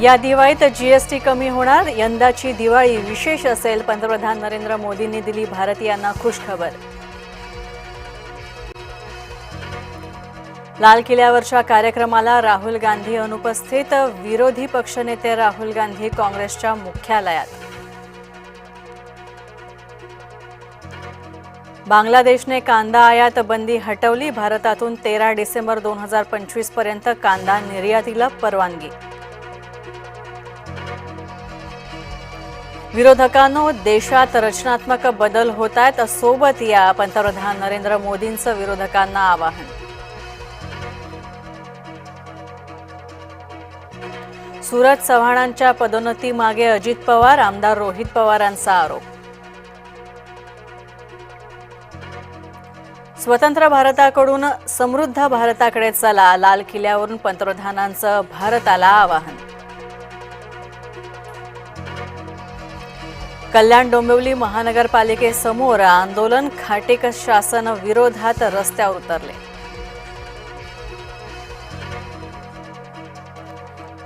या दिवाळीत जीएसटी कमी होणार, यंदाची दिवाळी विशेष असेल, पंतप्रधान नरेंद्र मोदींनी दिली भारतीयांना खुशखबर। लाल किल्ल्यावरच्या कार्यक्रमाला राहुल गांधी अनुपस्थित, विरोधी पक्षनेते राहुल गांधी काँग्रेसच्या मुख्यालयात। बांगलादेशने कांदा आयात बंदी हटवली, भारतातून 13 डिसेंबर 2025 पर्यंत कांदा निर्यातीला परवानगी। विरोधकांनो, देशात रचनात्मक बदल होत आहेत, सोबत या, पंतप्रधान नरेंद्र मोदींचं विरोधकांना आवाहन। सूरज चव्हाणांच्या पदोन्नतीमागे अजित पवार, आमदार रोहित पवारांचा आरोप। स्वतंत्र भारताकडून समृद्ध भारताकडे चला, लाल किल्ल्यावरून पंतप्रधानांचं भारताला आवाहन। कल्याण डोंबिवली महानगरपालिकेसमोर आंदोलन, खाटेक शासन विरोधात रस्त्यावर उतरले।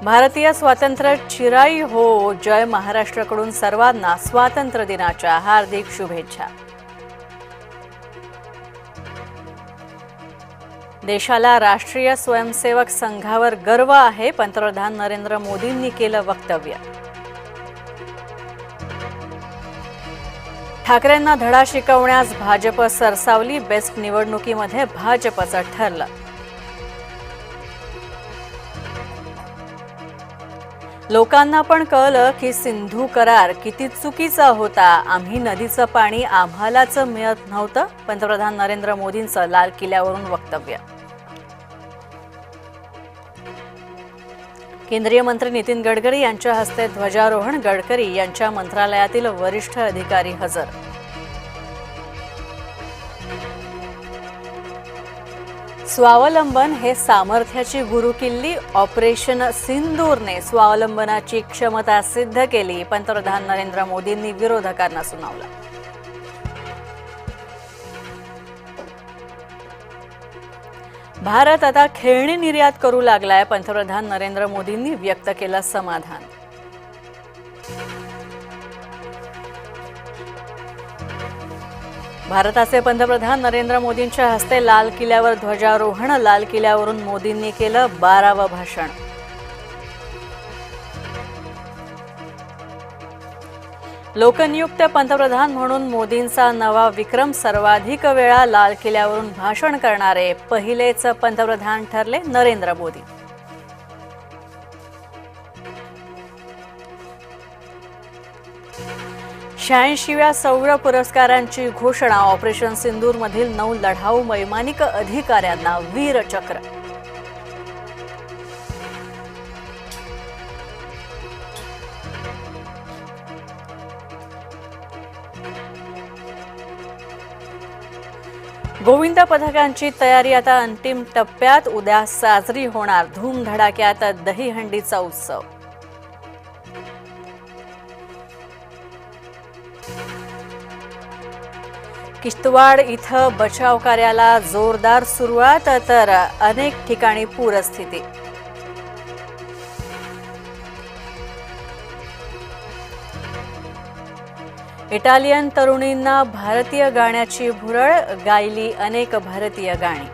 भारतीय स्वातंत्र्य चिराई हो, जय महाराष्ट्राकडून सर्वांना स्वातंत्र्य दिनाच्या हार्दिक शुभेच्छा। देशाला राष्ट्रीय स्वयंसेवक संघावर गर्व आहे, पंतप्रधान नरेंद्र मोदींनी केलं वक्तव्य। ठाकरेंना धडा शिकवण्यास भाजप सरसावली, बेस्ट निवडणुकीमध्ये भाजपचं ठरलं। लोकांना पण कळलं की सिंधू करार किती चुकीचा होता, आम्ही नदीचं पाणी आम्हालाच मिळत नव्हतं, पंतप्रधान नरेंद्र मोदींचं लाल किल्ल्यावरून वक्तव्य। केंद्रीय मंत्री नितीन गडकरी यांच्या हस्ते ध्वजारोहण, गडकरी यांच्या मंत्रालयातील वरिष्ठ अधिकारी हजर। स्वावलंबन हे सामर्थ्याची गुरुकिल्ली, ऑपरेशन सिंदूरने स्वावलंबनाची क्षमता सिद्ध केली, पंतप्रधान नरेंद्र मोदींनी विरोधकांना सुनावलं। भारत आता खेळणी निर्यात करू लागलाय, पंतप्रधान नरेंद्र मोदींनी व्यक्त केलं समाधान। भारताचे पंतप्रधान नरेंद्र मोदींच्या हस्ते लाल किल्ल्यावर ध्वजारोहण, लाल किल्ल्यावरून मोदींनी केलं 12वं भाषण। लोकनियुक्त पंतप्रधान म्हणून मोदींचा नवा विक्रम, सर्वाधिक वेळा लाल किल्ल्यावरून भाषण करणारे पहिलेच पंतप्रधान ठरले नरेंद्र मोदी। शहाऐंशीव्या सौर पुरस्कारांची घोषणा, ऑपरेशन सिंदूरमधील 9 लढाऊ वैमानिक अधिकाऱ्यांना वीरचक्र। गोविंद पथकांची तयारी आता अंतिम टप्प्यात, उद्या साजरी होणार धूमधडाक्यात दहीहंडीचा उत्सव। किश्तवाड इथं बचाव कार्याला जोरदार सुरुवात, तर अनेक ठिकाणी पूरस्थिती। इटालियन तरुणींना भारतीय गाण्याची भुरळ, गायली अनेक भारतीय गाणी।